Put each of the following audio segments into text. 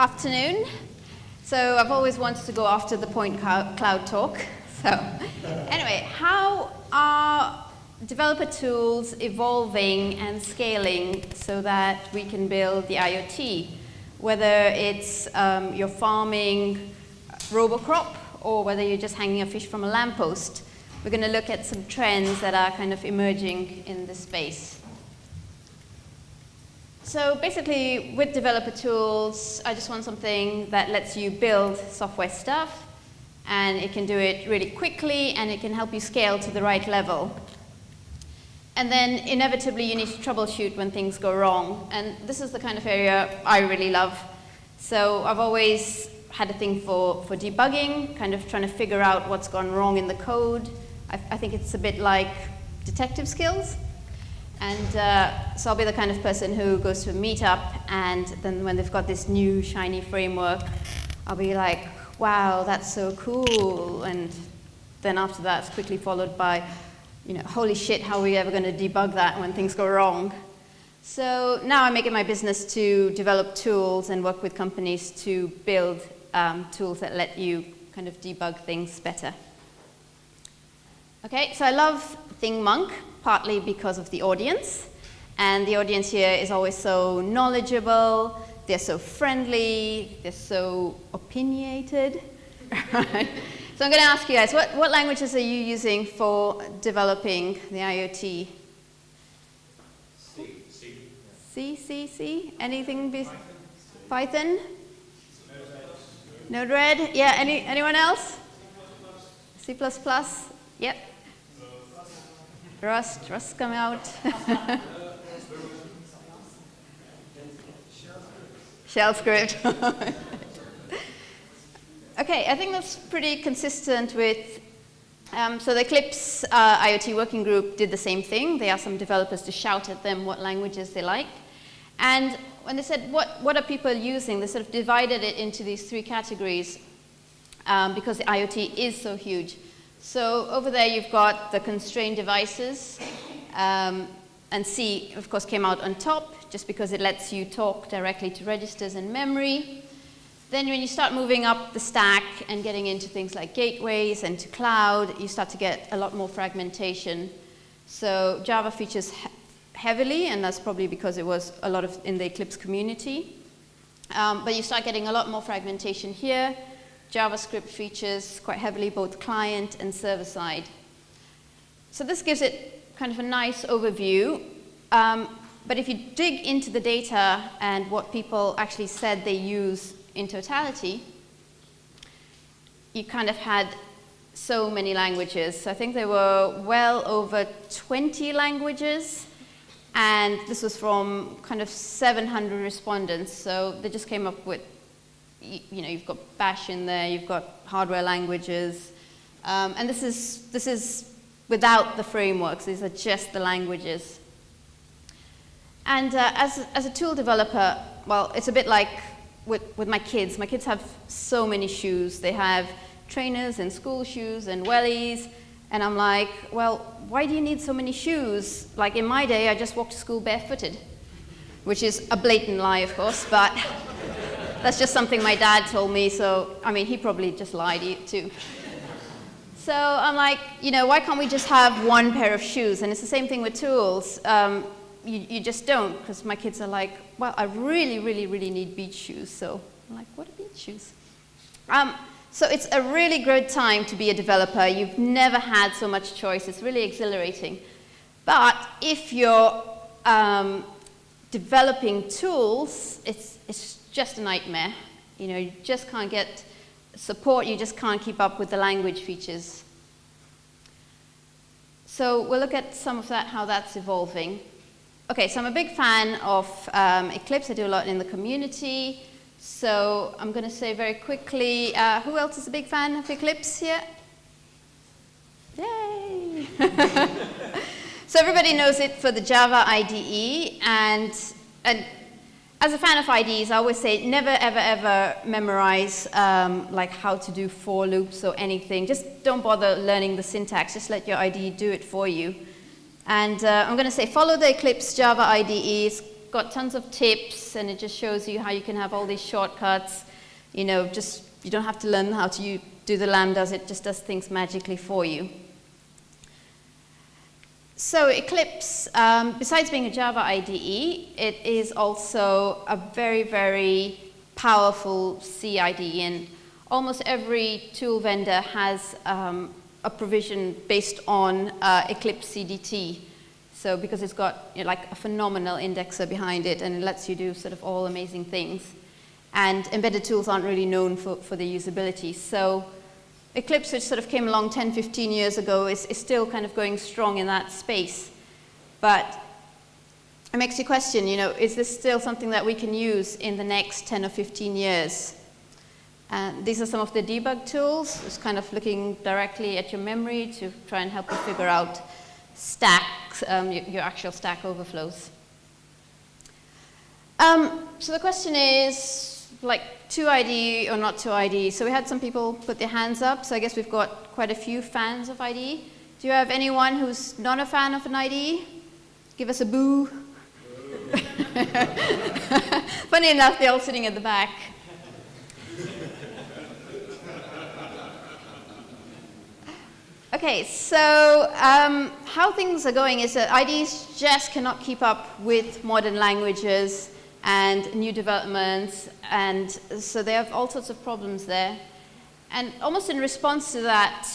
afternoon. So I've always wanted to go after the point cloud talk. So anyway, how are developer tools evolving and scaling so that we can build the IoT? Whether it's you're farming robocrop or whether you're just hanging a fish from a lamppost, we're going to look at some trends that are kind of emerging in this space. So basically, with developer tools, I just want something that lets you build software stuff, and it can do it really quickly, and it can help you scale to the right level. And then inevitably, you need to troubleshoot when things go wrong. And this is the kind of area I really love. So I've always had a thing for debugging, kind of trying to figure out what's gone wrong in the code. I think it's a bit like detective skills. And so I'll be the kind of person who goes to a meetup, and then when they've got this new shiny framework, I'll be like, wow, that's so cool. And then after that, it's quickly followed by, you know, holy shit, how are we ever going to debug that when things go wrong? So now I make it my business to develop tools and work with companies to build tools that let you kind of debug things better. Okay, so I love Thingmonk, partly because of the audience. And the audience here is always so knowledgeable, they're so friendly, they're so opinionated. Right? So I'm going to ask you guys, what languages are you using for developing the IoT? C? Anything? Python? NodeRed? Yeah, anyone else? C++? Yep. Rust come out. Shell script. Okay, I think that's pretty consistent with, so the Eclipse IoT Working Group did the same thing. They asked some developers to shout at them what languages they like. And when they said, what are people using, they sort of divided it into these three categories because the IoT is so huge. So over there you've got the constrained devices, and C, of course, came out on top just because it lets you talk directly to registers and memory. Then when you start moving up the stack and getting into things like gateways and to cloud, you start to get a lot more fragmentation. So Java features heavily, and that's probably because it was a lot of in the Eclipse community. But you start getting a lot more fragmentation here. JavaScript features quite heavily both client and server side. So this gives it kind of a nice overview. But if you dig into the data and what people actually said they use in totality, you kind of had so many languages. So I think there were well over 20 languages. And this was from kind of 700 respondents. So they just came up with, you know, you've got Bash in there, you've got hardware languages, and this is without the frameworks. These are just the languages. And as a tool developer, well, it's a bit like with my kids. My kids have so many shoes. They have trainers and school shoes and wellies, and I'm like, well, why do you need so many shoes? Like in my day, I just walked to school barefooted, which is a blatant lie, of course, but that's just something my dad told me, so, I mean, he probably just lied too. So I'm like, you know, why can't we just have one pair of shoes? And it's the same thing with tools. You just don't, because my kids are like, well, I really, really, really need beach shoes. So I'm like, what are beach shoes? So it's a really good time to be a developer. You've never had so much choice. It's really exhilarating. But if you're developing tools, it's just a nightmare. You know, you just can't get support, you just can't keep up with the language features. So we'll look at some of that, how that's evolving. Okay, so I'm a big fan of Eclipse. I do a lot in the community. So I'm going to say very quickly, who else is a big fan of Eclipse here? Yay! So everybody knows it for the Java IDE, and as a fan of IDEs, I always say never, ever, ever memorize like how to do for loops or anything. Just don't bother learning the syntax. Just let your IDE do it for you. And I'm going to say follow the Eclipse Java IDE. It's got tons of tips, and it just shows you how you can have all these shortcuts. You know, just you don't have to learn how to do the lambdas, it just does things magically for you. So Eclipse, besides being a Java IDE, it is also a very, very powerful C IDE, and almost every tool vendor has a provision based on Eclipse CDT. So because it's got like a phenomenal indexer behind it, and it lets you do sort of all amazing things. And embedded tools aren't really known for their usability. So Eclipse, which sort of came along 10, 15 years ago, is still kind of going strong in that space. But it makes you question, you know, is this still something that we can use in the next 10 or 15 years? And these are some of the debug tools. It's kind of looking directly at your memory to try and help you figure out stacks, your actual stack overflows. So the question is, like, 2IDE or not 2IDE? So we had some people put their hands up, so I guess we've got quite a few fans of IDE. Do you have anyone who's not a fan of an IDE? Give us a boo. Funny enough, they're all sitting at the back. Okay, so how things are going is that IDEs just cannot keep up with modern languages and new developments, and so they have all sorts of problems there. And almost in response to that,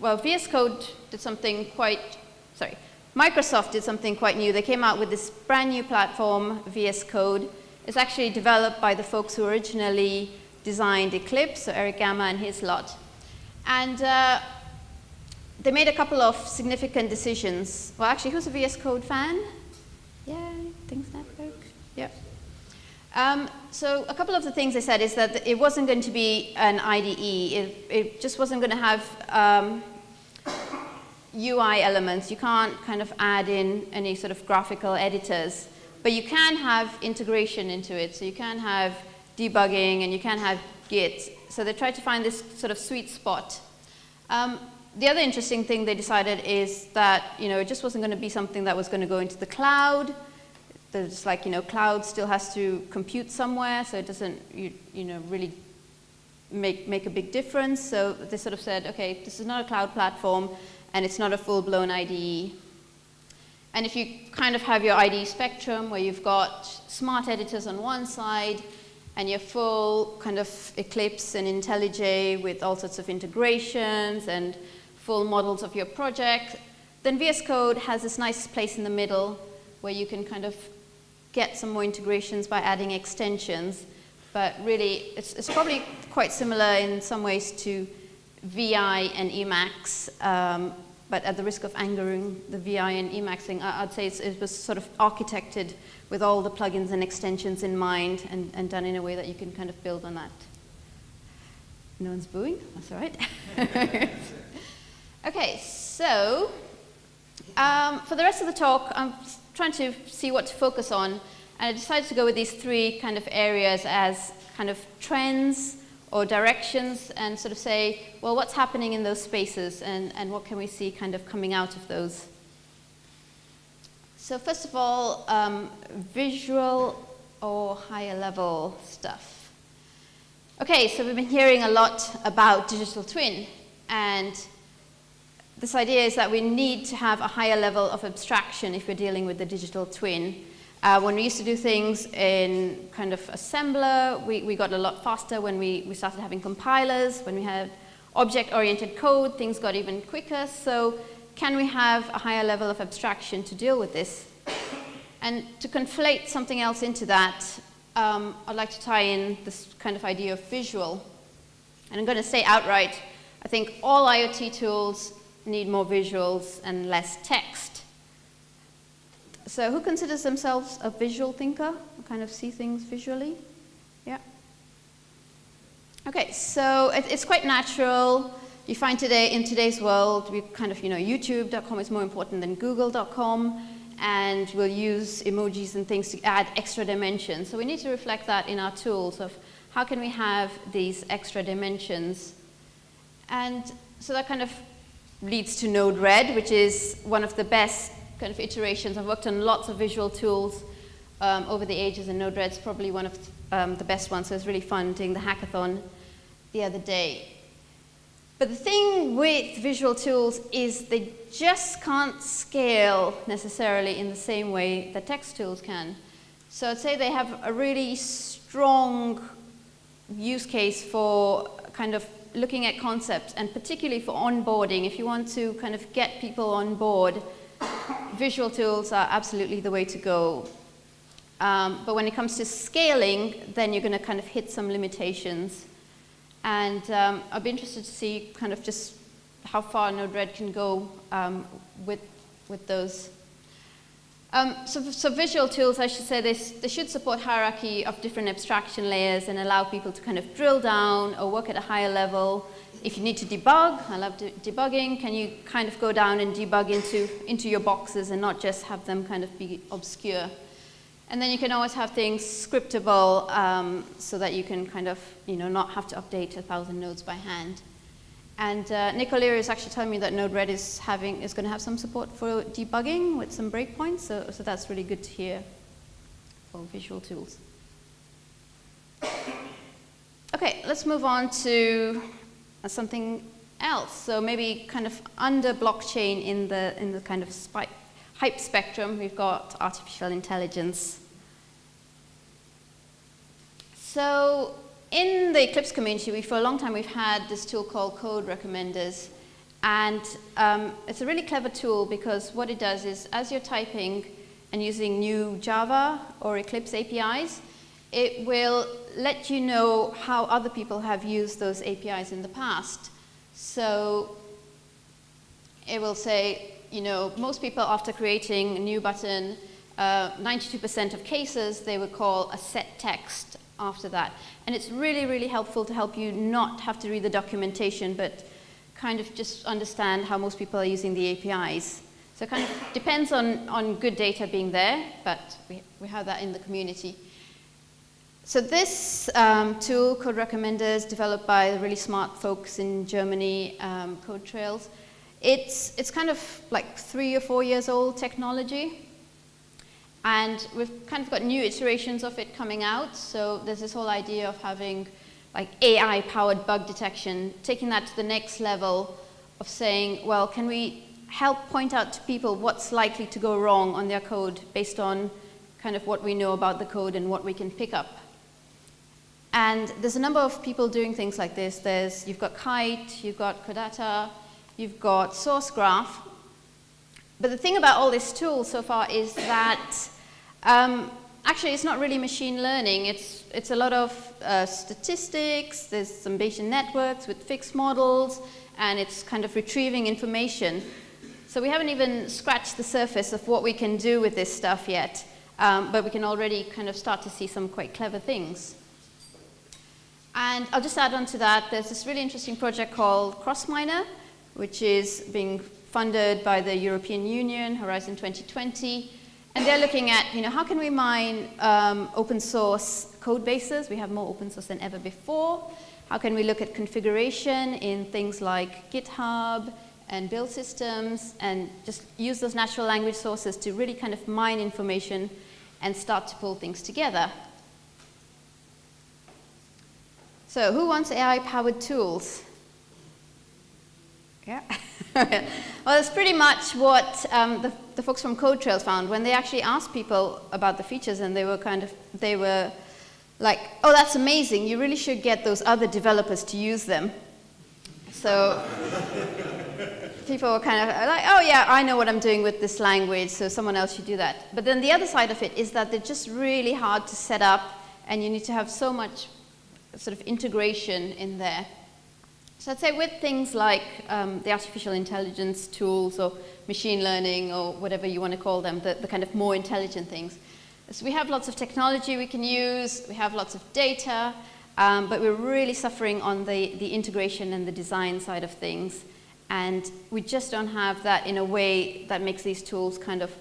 well, VS Code did something Microsoft did something quite new. They came out with this brand new platform, VS Code. It's actually developed by the folks who originally designed Eclipse, so Eric Gamma and his lot. And they made a couple of significant decisions. Well, actually, who's a VS Code fan? Yay, Things Network. Yep. So a couple of the things they said is that it wasn't going to be an IDE. It just wasn't going to have UI elements. You can't kind of add in any sort of graphical editors, but you can have integration into it. So you can have debugging and you can have Git. So they tried to find this sort of sweet spot. The other interesting thing they decided is that, you know, it just wasn't going to be something that was going to go into the cloud. There's like, you know, cloud still has to compute somewhere, so it doesn't, you know, really make a big difference. So they sort of said, okay, this is not a cloud platform, and it's not a full-blown IDE. And if you kind of have your IDE spectrum, where you've got smart editors on one side, and your full kind of Eclipse and IntelliJ with all sorts of integrations and full models of your project, then VS Code has this nice place in the middle where you can kind of get some more integrations by adding extensions. But really, it's probably quite similar in some ways to VI and Emacs, but at the risk of angering the VI and Emacs thing, I'd say it was sort of architected with all the plugins and extensions in mind and done in a way that you can kind of build on that. No one's booing? That's all right. Okay, so for the rest of the talk, I'm trying to see what to focus on, and I decided to go with these three kind of areas as kind of trends or directions, and sort of say, well, what's happening in those spaces, and what can we see kind of coming out of those? So first of all, visual or higher level stuff. Okay, so we've been hearing a lot about digital twin, and this idea is that we need to have a higher level of abstraction if we're dealing with the digital twin. When we used to do things in kind of assembler, we got a lot faster when we started having compilers. When we had object-oriented code, things got even quicker. So can we have a higher level of abstraction to deal with this? And to conflate something else into that, I'd like to tie in this kind of idea of visual. And I'm going to say outright, I think all IoT tools need more visuals and less text. So who considers themselves a visual thinker? Kind of see things visually? Yeah. Okay, so it's quite natural. You find today, in today's world, we kind of, you know, YouTube.com is more important than Google.com, and we'll use emojis and things to add extra dimensions. So we need to reflect that in our tools of how can we have these extra dimensions. And so that kind of leads to NodeRed, which is one of the best kind of iterations. I've worked on lots of visual tools over the ages, and NodeRed's probably one of the best ones, so it's really fun doing the hackathon the other day. But the thing with visual tools is they just can't scale necessarily in the same way that text tools can. So I'd say they have a really strong use case for kind of looking at concepts, and particularly for onboarding. If you want to kind of get people on board, visual tools are absolutely the way to go. But when it comes to scaling, then you're going to kind of hit some limitations. And I'd be interested to see kind of just how far NodeRed can go with those. So visual tools, I should say, they should support hierarchy of different abstraction layers and allow people to kind of drill down or work at a higher level. If you need to debug, I love debugging, can you kind of go down and debug into your boxes and not just have them kind of be obscure. And then you can always have things scriptable so that you can kind of, not have to update 1,000 nodes by hand. And Nick O'Leary is actually telling me that NodeRed is going to have some support for debugging with some breakpoints, so that's really good to hear for visual tools. Okay, let's move on to something else. So maybe kind of under blockchain in the kind of hype spectrum, we've got artificial intelligence. So in the Eclipse community, for a long time, we've had this tool called Code Recommenders. And it's a really clever tool because what it does is, as you're typing and using new Java or Eclipse APIs, it will let you know how other people have used those APIs in the past. So it will say, most people, after creating a new button, 92% of cases, they would call a set text after that. And it's really, really helpful to help you not have to read the documentation, but kind of just understand how most people are using the APIs. So it kind of depends on good data being there, but we have that in the community. So this tool, Code Recommenders, developed by the really smart folks in Germany, Code Trails, it's kind of like 3 or 4 years old technology. And we've kind of got new iterations of it coming out. So there's this whole idea of having like AI-powered bug detection, taking that to the next level of saying, well, can we help point out to people what's likely to go wrong on their code based on kind of what we know about the code and what we can pick up. And there's a number of people doing things like this. You've got Kite, you've got Codata, you've got SourceGraph. But the thing about all this tool so far is that actually it's not really machine learning. It's a lot of statistics, there's some Bayesian networks with fixed models, and it's kind of retrieving information. So we haven't even scratched the surface of what we can do with this stuff yet, but we can already kind of start to see some quite clever things. And I'll just add on to that, there's this really interesting project called CrossMiner, which is being funded by the European Union, Horizon 2020, and they're looking at, how can we mine open source code bases? We have more open source than ever before. How can we look at configuration in things like GitHub and build systems, and just use those natural language sources to really kind of mine information and start to pull things together. So who wants AI-powered tools? Yeah. Well, that's pretty much what the folks from Code Trails found when they actually asked people about the features, and they were like, oh, that's amazing, you really should get those other developers to use them. So people were kind of like, oh yeah, I know what I'm doing with this language, so someone else should do that. But then the other side of it is that they're just really hard to set up, and you need to have so much sort of integration in there. So I'd say with things like the artificial intelligence tools or machine learning or whatever you want to call them, the kind of more intelligent things. So we have lots of technology we can use, we have lots of data, but we're really suffering on the integration and the design side of things. And we just don't have that in a way that makes these tools kind of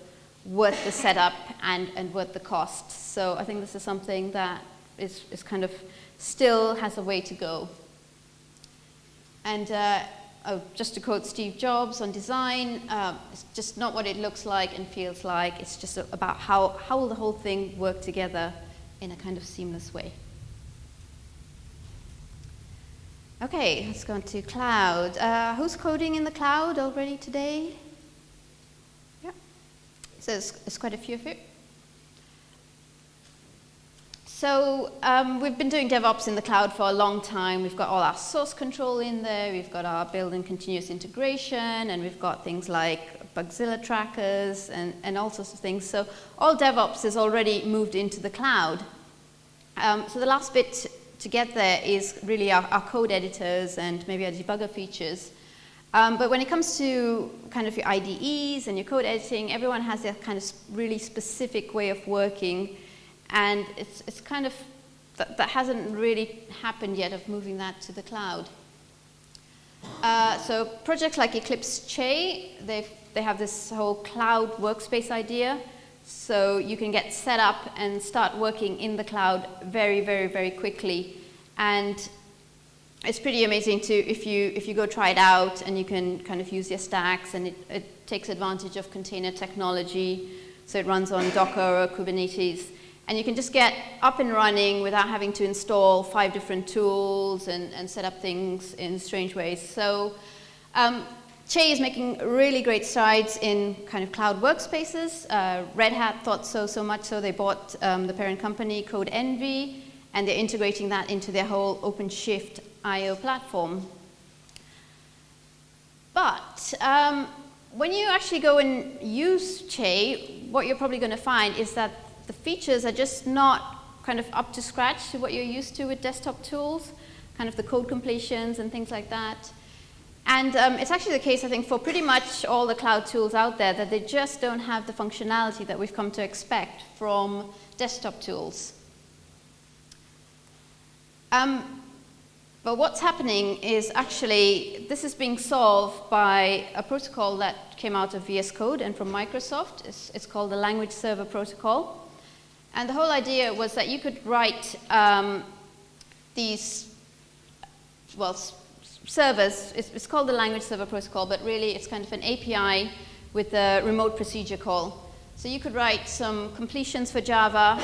worth the setup and worth the cost. So I think this is something that is kind of still has a way to go. And oh, just to quote Steve Jobs on design, it's just not what it looks like and feels like. It's just about how will the whole thing work together in a kind of seamless way. Okay, let's go on to cloud. Who's coding in the cloud already today? Yeah, so there's quite a few of you. So we've been doing DevOps in the cloud for a long time. We've got all our source control in there. We've got our build and continuous integration, and we've got things like Bugzilla trackers and all sorts of things. So all DevOps is already moved into the cloud. So the last bit to get there is really our code editors and maybe our debugger features. But when it comes to kind of your IDEs and your code editing, everyone has their kind of really specific way of working. And it's kind of, that hasn't really happened yet of moving that to the cloud. So projects like Eclipse Extech, they have this whole cloud workspace idea. So you can get set up and start working in the cloud very, very, very quickly. And it's pretty amazing to, if you go try it out and you can kind of use your stacks, and it takes advantage of container technology. So it runs on Docker or Kubernetes. And you can just get up and running without having to install 5 different tools and set up things in strange ways. So Che is making really great strides in kind of cloud workspaces. Red Hat thought so much so they bought the parent company CodeEnvy, and they're integrating that into their whole OpenShift IO platform. But when you actually go and use Che, what you're probably going to find is that the features are just not kind of up to scratch to what you're used to with desktop tools, kind of the code completions and things like that. And it's actually the case, I think, for pretty much all the cloud tools out there, that they just don't have the functionality that we've come to expect from desktop tools. But what's happening is actually, this is being solved by a protocol that came out of VS Code and from Microsoft. It's called the Language Server Protocol. And the whole idea was that you could write these, well, servers. It's called the Language Server Protocol, but really it's kind of an API with a remote procedure call. So you could write some completions for Java,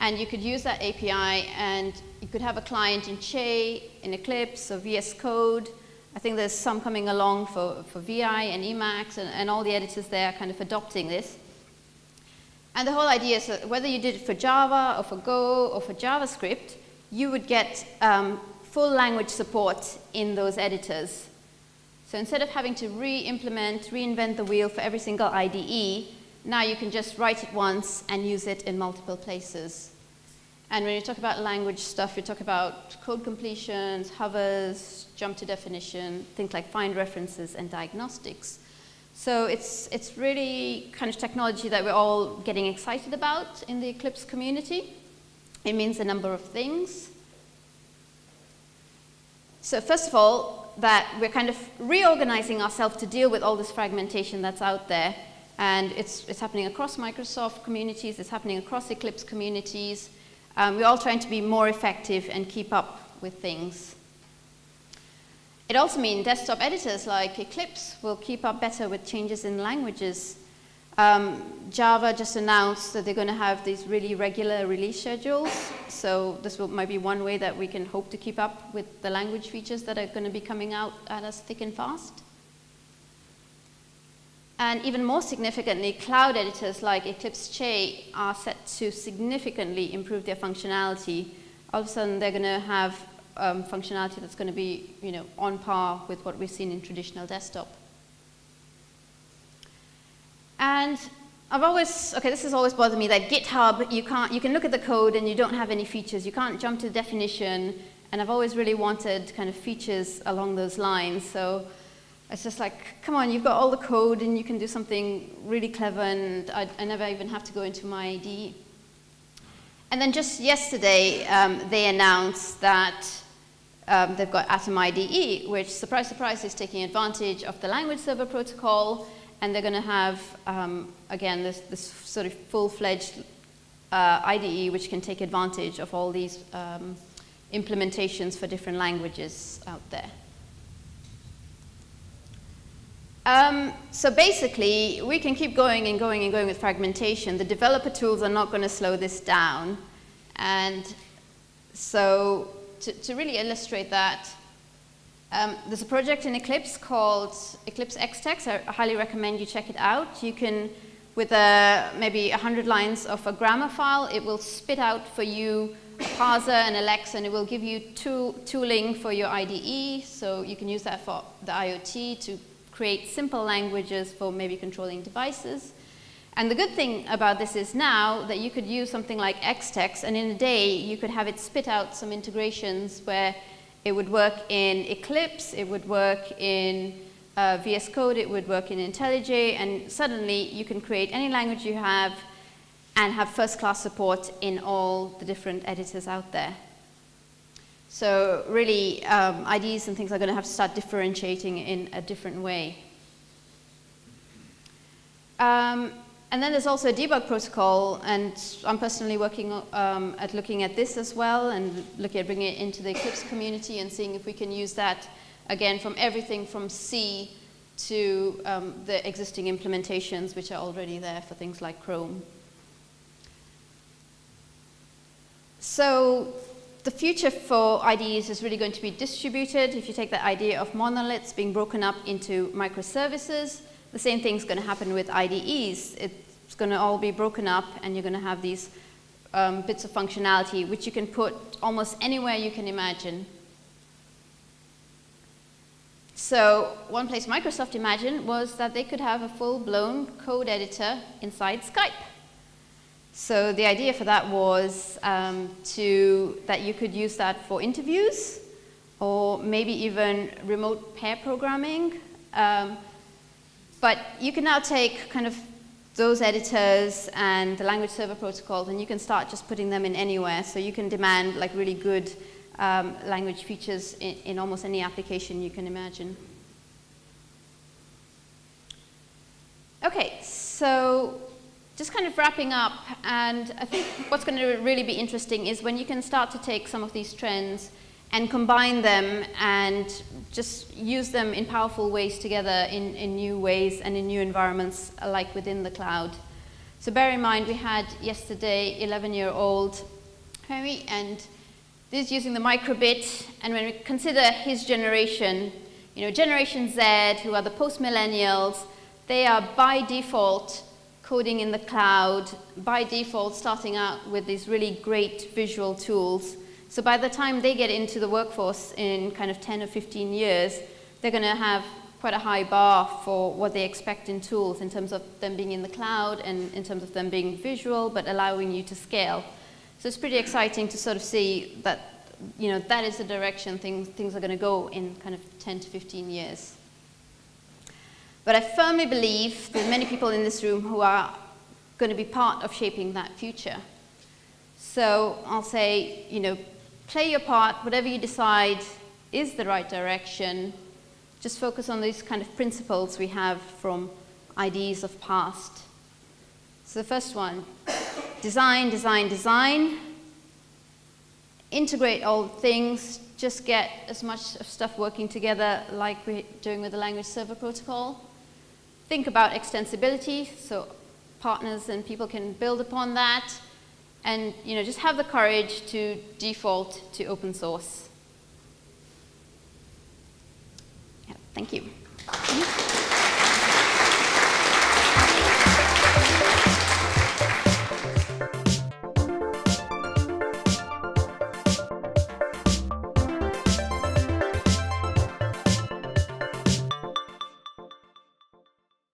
and you could use that API, and you could have a client in Che, in Eclipse, or VS Code. I think there's some coming along for VI and Emacs, and all the editors there are kind of adopting this. And the whole idea is that whether you did it for Java or for Go or for JavaScript, you would get full language support in those editors. So instead of having to reinvent the wheel for every single IDE, now you can just write it once and use it in multiple places. And when you talk about language stuff, you talk about code completions, hovers, jump to definition, things like find references and diagnostics. So it's really kind of technology that we're all getting excited about in the Eclipse community. It means a number of things. So first of all, that we're kind of reorganizing ourselves to deal with all this fragmentation that's out there. And it's happening across Microsoft communities, it's happening across Eclipse communities. We're all trying to be more effective and keep up with things. It also means desktop editors like Eclipse will keep up better with changes in languages. Java just announced that they're going to have these really regular release schedules. So this might be one way that we can hope to keep up with the language features that are going to be coming out at us thick and fast. And even more significantly, cloud editors like Eclipse Extech are set to significantly improve their functionality. All of a sudden, they're going to have functionality that's going to be, on par with what we've seen in traditional desktop. And this has always bothered me that GitHub, you can look at the code and you don't have any features. You can't jump to the definition. And I've always really wanted kind of features along those lines. So it's just like, come on, you've got all the code and you can do something really clever, and I never even have to go into my IDE. And then just yesterday, they announced that they've got Atom IDE, which, surprise, surprise, is taking advantage of the language server protocol, and they're going to have, again, this sort of full-fledged IDE which can take advantage of all these implementations for different languages out there. So basically, we can keep going and going and going with fragmentation. The developer tools are not going to slow this down. And so to really illustrate that, there's a project in Eclipse called Eclipse Extech. So I highly recommend you check it out. You can, with maybe 100 lines of a grammar file, it will spit out for you a parser and a lex, and it will give you tooling for your IDE. So you can use that for the IoT to create simple languages for maybe controlling devices. And the good thing about this is now that you could use something like Xtext, and in a day you could have it spit out some integrations where it would work in Eclipse, it would work in VS Code, it would work in IntelliJ, and suddenly you can create any language you have and have first-class support in all the different editors out there. So really, IDEs and things are going to have to start differentiating in a different way. And then there's also a debug protocol, and I'm personally working at looking at this as well, and looking at bringing it into the Eclipse community and seeing if we can use that, again, from everything from C to the existing implementations, which are already there for things like Chrome. So the future for IDEs is really going to be distributed. If you take that idea of monoliths being broken up into microservices, the same thing's going to happen with IDEs. It's going to all be broken up, and you're going to have these bits of functionality which you can put almost anywhere you can imagine. So one place Microsoft imagined was that they could have a full-blown code editor inside Skype. So the idea for that was that you could use that for interviews, or maybe even remote pair programming. But you can now take kind of those editors and the language server protocols, and you can start just putting them in anywhere. So you can demand like really good language features in almost any application you can imagine. Okay, so just kind of wrapping up, and I think what's going to really be interesting is when you can start to take some of these trends and combine them and just use them in powerful ways together in new ways and in new environments, like within the cloud. So bear in mind, we had yesterday 11-year-old Harry, and this is using the microbit, and when we consider his generation, you know, Generation Z, who are the post-millennials, they are by default coding in the cloud, by default starting out with these really great visual tools. So by the time they get into the workforce in kind of 10 or 15 years, they're going to have quite a high bar for what they expect in tools in terms of them being in the cloud and in terms of them being visual but allowing you to scale. So it's pretty exciting to sort of see that, you know, that is the direction things are going to go in kind of 10 to 15 years. But I firmly believe there's many people in this room who are going to be part of shaping that future. So I'll say, you know, play your part, whatever you decide is the right direction. Just focus on these kind of principles we have from IDEs of past. So the first one, design, design, design. Integrate all things, just get as much stuff working together like we're doing with the language server protocol. Think about extensibility, so partners and people can build upon that. And, you know, just have the courage to default to open source. Yeah, thank you.